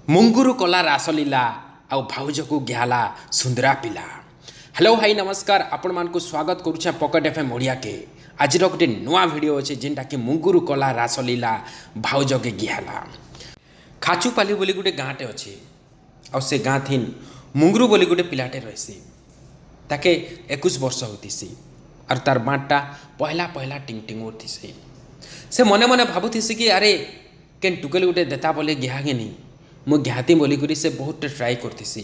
मुंगुरु कला रासलीला आउ भाउज को ग्याला सुंदरा पिला। हेलो भाई नमस्कार, आपण मान को स्वागत करुछे पॉकेट एफएम ओडिया के। आज गोटे नुआ वीडियो अच्छे जेनटा कि मुंगुरु कला रासलीला भाउज के ग्याला। खाचुपाली बोली गोटे गाँटे अच्छे आ से गाँ थी मुंगुरु बोली गोटे पिलाटे रहीसी। ताके 21 वर्ष होतीसी और तार बाँटा पहला पहला टिंग टिंग उठीसी। से मने मने भावुथीसी कि अरे केन टुकेल गोटे देता बोले ग्यागेनी मु घाती बोलिक से बहुत ट्राए करतीसी।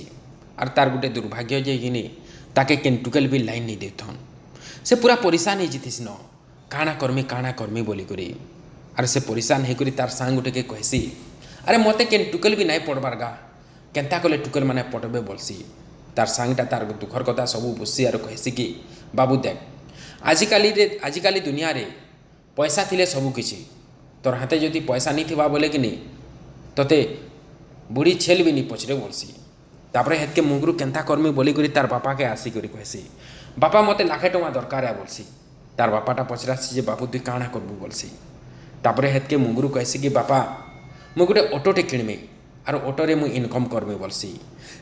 और तार गोटे दुर्भाग्य जे कि ताके केन टुकेल भी लाइन नहीं देथन। से पूरा परेशान हो जीतीस न काଣା करमी बोलिक। और से परेशान होकर तार सांग गोटे के कहसी अरे मते केन टुकेल भी नहीं पढ़बार गा केन्ता कले टुकेल मैंने पढ़बे बोलसी। तार सांगटा तार दुखर कथा सब बुझसी और कहसी कि बाबू देख आजिकाली दुनिया रे पैसा थिले सबकिछि तोर हाथे जदि पैसा नहीं थिबा बोले कि नहीं तोते बुढ़ी छेल भी नहीं पचरे बोलसी। तापर हेत के मुंगरू केन्ता कर्मी बोली करी तार बापा के आसिक कहसी बापा मते लाखे टଙ୍କା दरकार है बोलसी। तार बापाटा पचरासी जे बापू तुई काଣା करबू बोलसी। तापर हेत के मुंगरू कहसी कि बापा मु गोटे ऑटोटे किणमी और ऑटोरे मु इनकम करमी बोलसी।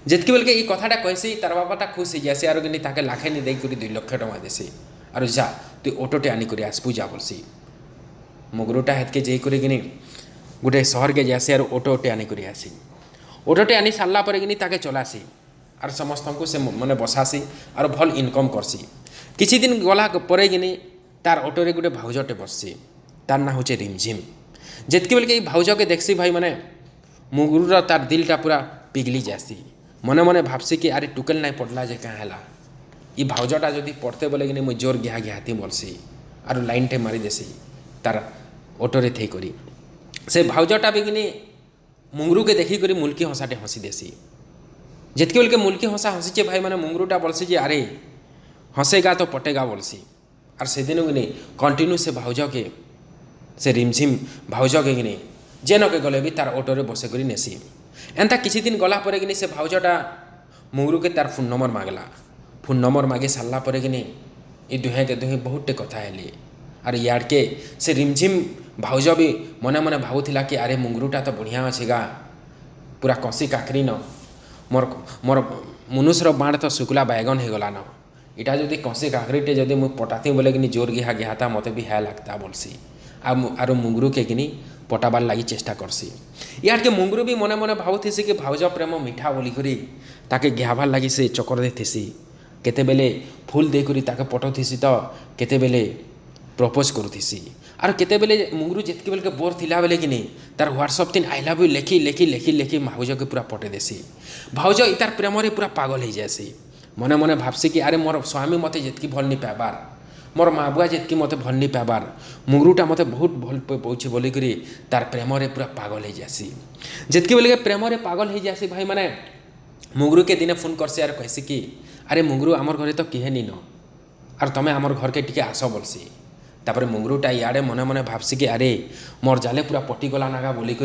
जितकी बेल के ये कथाटा कहसी तार बापाटा खुश हो जासी और ताके लाखे नहीं देकर 2 लाख टଙ୍କା देसी और जा तु ऑटोटे आनिक आसबू जा बोलसी। मुंगरूटा हेत के जेकर गोटे सहर के जासी और ऑटोटे आनिक आसी। ऑटोटे आनी सारा पर ताके चलासी और समस्त को से मने बसासी और भल इनकम करसी। किछि दिन गला पर तार ऑटोरे गोटे भाउजटे बससी तार ना होचे रिमझिम। जितकी बेल के भाउज के देखसी भाई माने मुंगुरुर तार दिलटा पूरा पिघली जासी। मने मने भाबसी कि अरे टुकेल नहीं पड़ला जे क्या है ये भाउजटा जदि पढ़ते बोले कि मुझे जोर घाती बोलसी और लाइन टे मारी देसी तार ऑटोरे थी करी। से भाउजटा भी कि मुंगरू के देखी करी मुल्की हंसाटे हंसी देसी। जितके बेल के मुल्की हंसा हंसीचे भाई माने मुंगरूटा बोलसी जे अरे हंसेगा तो पटेगा बोलसी। और से दिन कि कंटिन्यू से भाउज के से रिमझिम भाउज के कि जेन के गले भी तार ऑटोरे बसे करी नेसी। एंता किछि दिन गला पर कि से भाउजटा मुंगरू के तार फोन नंबर मांगला। फोन नंबर मागे सारा पर कि ये दुहे के दुहे बहुत कथा हेली। और यार के से रिमझिम भाउज भी मने मने भावुला कि अरे मुंगरूटा तो बढ़िया अच्छे गा पूरा कसी काकरी न मोर मोर मुनुषर बाण तो शुक्ला बैगन हो गला न इटा जदि कसी काकरीटे जदि मुझे पटाती बोले कि जोर घाता मत भी है लगता बोलसी। आर मुंगरू के कि पटाबार लगी चेष्टा करसी। यार के मुंगरू भी मने मने भावुसी कि भाउज प्रेम मीठा बोलिकी ताके घाबार लगी से चकर देसी। केते बेले फूल देकर ताके पटोथीसी तो केते बेले प्रपोज करुथीसी। और केते बेले मुंगरू जितके बेल के बोर थिला बेले कि तार व्हाट्सअप तीन आई लव यू लेखी लेखी लेखी लेखी भाउज के पूरा पटे देसी। भाउज तार प्रेम रे पूरा पागल हो जासी। मने मने भाबसी कि अरे मोर स्वामी मते जितकी भल नहीं पाबार मोर माँ बुआ जितकी मते भल नहीं पाबार मुंगरूटा मते बहुत भल पाऊे बोलिक तार प्रेम रे पूरा पागल हो जासी। जितकी बेले के प्रेम रे पागल हो जासी भाई माने मुंगरू के दिने फोन करसी और कहसी कि अरे मुंगरू आमर घरे तो किहे नी न और तमें आमर घर के टिके आस बोलसी। तापर मुंगरूटा इे मने मने भाबसी कि अरे मोर जाले पूरा पटिगला नागा बोलिक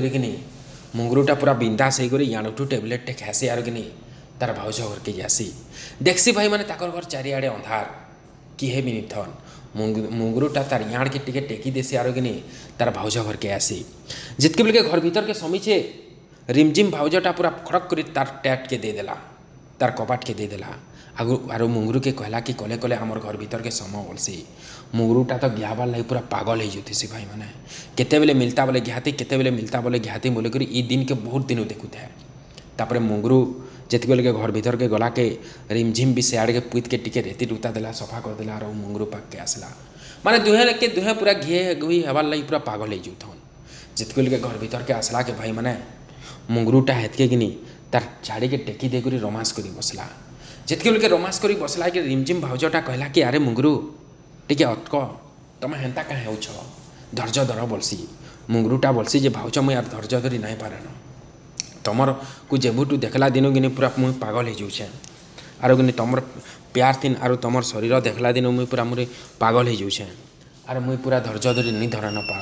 मुंगरूटा पूरा बिंदास होकर याणुठू टेबलेट टे खासी आर कि तार भाउज घर के जासी। देखसी भाई माने ताकर घर चारिआडे अंधार किहे भी नहीं थन। मुंगरूटा तार याण के टिके टेकी देसी आर कि तार भाउज घर के आसी। जितके बेल के घर भीतर के समीचे रिमझिम भाउजटा पूरा खड़क कर तार टैट के दे देला तार कबाट के दे देला। आरो मुंगरू के कहला कि कले कले आमर घर भीतर के समय बोलसी। मुंगरूटा तो घाबार लगी पूरा पागल हो जाती भाई माने केते बेले मिलता बोले घाती केते बेले मिलता बोले घाती बोलिक दिन के बहुत दिन देखु थे। तापर मुंगरू जितके बेले के घर भीतर के गला के रिमझिम भी से आड़ के पुत के टिके रेती रुता देला सफा कर देला और मुंगरू पाक के आसला। माने दुहे पूरा घे घुई हबार लगी पूरा पागल हो जाऊन। जितके बेले के घर भीतर के आसला के भाई माने मुंगरूटा हेतके कि तार झाड़ी के टेकी देकर रोमांस कर बसला। जितके बेल के रोमांस कर बसला कि रिमझिम भाउजटा कहला कि अरे मुंगरू टिके अटक तुम हेन्ता क्या हो धैर्य धर बोलसी। मुंगरूटा बोलसी जे भाउज मुझे यार धैर्य धरी नहीं पारे न तुमर को जेबुटू देखला दिन कि पूरा मुझे पागल हो जाऊे आर कि तुम प्यार थी आर तुम शरीर देखला दिन मुझे पूरा मुझे पागल हो जाऊे आर मुझे पूरा धैर्य धरी नहीं धर न पा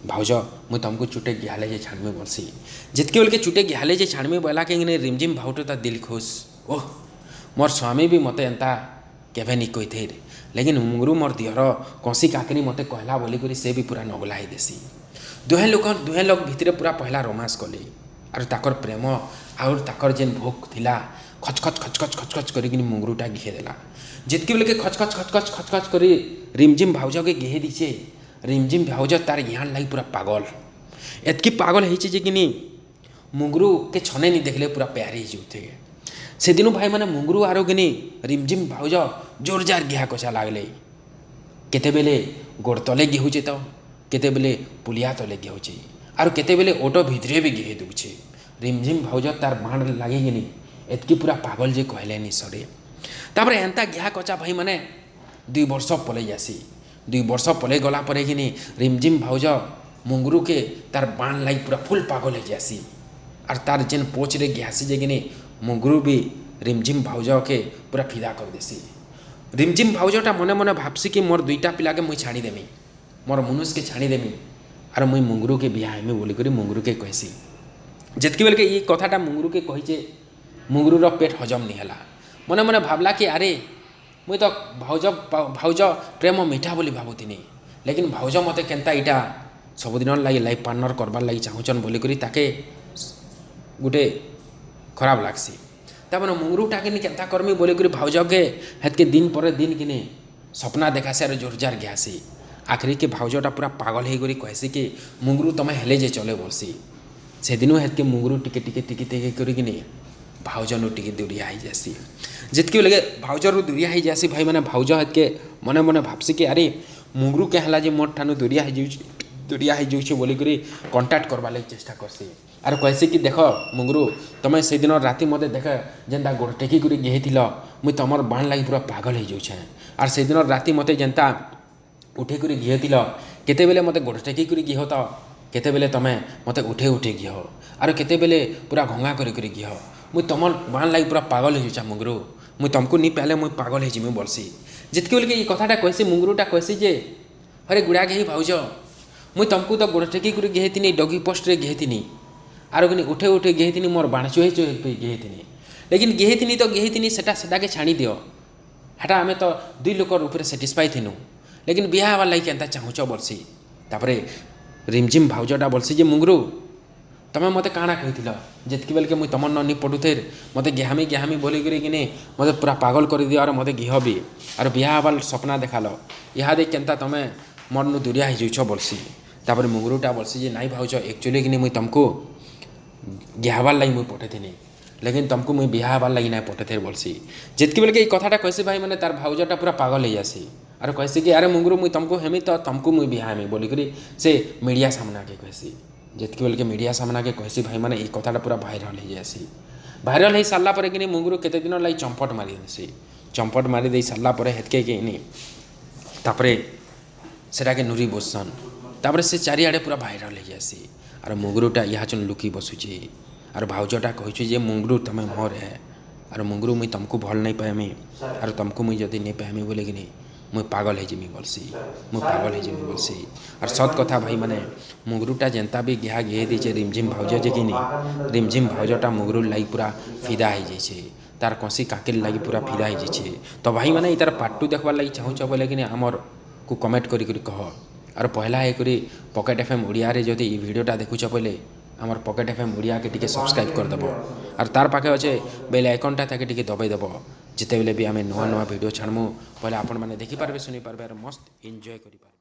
भाउज मुझे तुमको चुटे घिहाले जे छाड़मी बोलसी। जितके बेल के चुटे घिहाले जे छाड़मी बोला कि रिमझिम भाउटा दिल खुश ओह मोर स्वामी भी मते एंता केवे नहीं कही थे लेकिन मुंगरू मोर दिहर कसी काकरी मते कहला बोलिक से भी पूरा नगला ही देसी। दुहे लोग भितर पूरा पहला रोमांस कले आर ताकर प्रेम आउर ताकर जेन भोग थिला खच खच खच खच खच खच करिकिनि मुंगरूटा गिहे देला। जितके बेले के खच खच खच खच खच खच करी रिमझिम भाउज के गिहे दीचे। रिमझिम भाउज तार यहाँ लगी पूरा पागल, एतकी पागल होइछे जे किनी मुंगरू के छने नहीं देखले पूरा प्यार ही जाते। से दिनों भाई माने मुंगरू आरो किनी रिमझिम भाउज जोर जार गिहा कछा लागले। केते बेले गोड़ तले गिहुचे तो केते बेले पुलिया तले गिहुचे आरो केते बेले ओटो भितरे भी गिहे दूचे। रिमझिम भाउज तार बाण लागे किनी एतकी पूरा पागल जे कहले नि सरे। तापरे एंता गिहा कचा भाई माने 2 वर्ष पले जासी। 2 वर्ष पले गला परे किनी रिमझिम भाउज मुंगरू के तार बाण लाई पूरा फुल पागल हो जासी। और तार जेन पोच रे गिहासी जे किनी मुंगरू भी रिमझिम भाउज के पूरा फिदा कर देसी। रिमझिम भाउजटा मने मने भाबसी कि मोर 2टा पिला के मुई छाड़ी देमी, मोर मनुष के छाड़ी देमी और मुई मुंगरू के बिहा हेमी बोली करी मुंगरू के कहसी। जितकी बेल के ये कथाटा मुंगरू के कहीचे मुंगरूर पेट हजम नहीं हला। मने मने भाबला कि अरे मुई तो भाउज प्रेम मीठा बोली भाबुथिनी, लेकिन भाउज मते केनता इटा सबुदिन लगी लाइफ पार्टनर करबार लगी चाहूचन बोली करी ताके गुटे खराब लागसी। तापर मुंगरूटा किनी केनता करमी बोली करी भाउज के हेतके दिन पर दिन किनी सपना देखासे और जोरजार गयासी। आखिरी के भाउजटा पूरा पागल हो करी कहसी कि मुंगरू तमे हेले जे चले बोलसी। से दिनों हेतके मुंगरू टिके टिके टिके टिके करी किनी भाउजनु टिके दूरिया हो जासी। जितके लगे भाउजरू दूरिया हो जासी भाई माने भाउज हेतके मने मने भाबसी कि अरे मुंगरू के हला जे मोर ठानु दूरिया हो जाउछे बोली करी कांटेक्ट करबा लगी चेष्टा करसी। आर कहसी कि देख मुंगरू तमे से दिन राति मते देख जेनता गोड़ टेकी करी गेहिथिल मुई तमर बाण लगी पूरा पागल हो जाउछे। आर से दिन राति मते जेनता उठे करी गिहथिल केते बेले मते गोड़ टेकी करी गिह त केते बेले तमे मते उठे उठे गिह आर केते बेले पूरा घोंगा करी करी गिह। मुई तमर बाण लगी पूरा पागल हो जाउछा मुंगरू, मुई तुमको नहीं पहले मुई पागल हो जिमी बोलसी। जितके बेले ये कथाटा कहसी मुंगरूटा कहसी जे अरे गुड़ा गेही भाउज मुई तुमको तो गोड़ टेकी करी गेहिथिनी डगी पोस्ट रे गेहिथिनी आरो किनी उठे उठे गेहिथिनी मोर बाण चुहे चुहे गेहिथिनी, लेकिन गेहिथिनी तो गेहिथिनी सेटा के छाणी दियो हेटा आमे तो 2 लोकर ऊपर सेटिस्फाई थिनु, लेकिन बिहा हवार लगी केनता चाहूच बोलसी। तापरे रिमझिम भाउजटा बोलसी जे मुंगरू तमे मते काଣା कहिथिल जितकी बेल के मुई तमर ननी पडुथेर मते गेहामी बोली करी किनी मते पूरा पागल कर दियो और मते गिहबी और बिहा हवार सपना देखालो इहा दे केनता तमे मोरनु दूरिया हो जाउछ बोलसी। तापर मुंगरूटा बोलसी जे नाई भाउज एक्चुअली किनी मुई तुमको गिहाबार लगी मुई पठेथिनी, लेकिन तुमको मुई बिहा हबार लगी ना पठेथेर बोलसी। जितकी बेल के ये कथाटा कहसी भाई माने तार भाउजटा पूरा पागल हो जासी और कहसी कि अरे मुंगरू मुई तुमको हेमी तो तुमको मुई बिहा हेमी बोली करी से मीडिया सामना के कहसी। जितकी बेल के मीडिया सामना के कहसी भाई माने ये कथाटा पूरा भाइराल हो जासी। भाइराल हो सारा पर कि मुंगरू केते दिन लगी चंपट मारी देसी। चंपट मारी दे सारा पर हेतके कि तापरे सेटा के नुरी बोसन तापरे से चारिआडे पूरा भाइराल हो जासी। और मुंगरूटा यहाँ चुन लुकी बसुचे और भाउजटा कहूँ जे मुंगरू तमे मोर है और मुंगरू मुई तुमको भल नहीं पाएमी और तुमको मुई जदि नहीं पाएमी बोले कि मुई पागल हो जिमी बोलसी, मुई पागल हो जिमी बोलसी। और सत कथा भाई माने मुंगरूटा जेनता भी गिहा गिहे दीचे रिमझिम भाउज जे कि रिमझिम भाउजटा मुंगरू लगी पूरा फिदा हो जाइए, तार कसी काकिर लगी पूरा फिदा हो जाइए। तो भाई माने इतार पार्ट 2 देखबार लगी चाहूच बोले कि आमर को कमेंट करी कह और पहला है करी पॉकेट एफएम ओडिया रे जदि ई वीडियोटा देखुच पहले आमर पॉकेट एफएम ओडिया के टिके सब्सक्राइब कर देबो और तार पाखे अच्छे बेल आइकनटा ताके टिके दबाई देबो जिते बेले भी आमे नवा नवा वीडियो छाड़मु पहले आपण माने देखि पारबे सुनी पारबे और मस्त एंजॉय करि पारबे।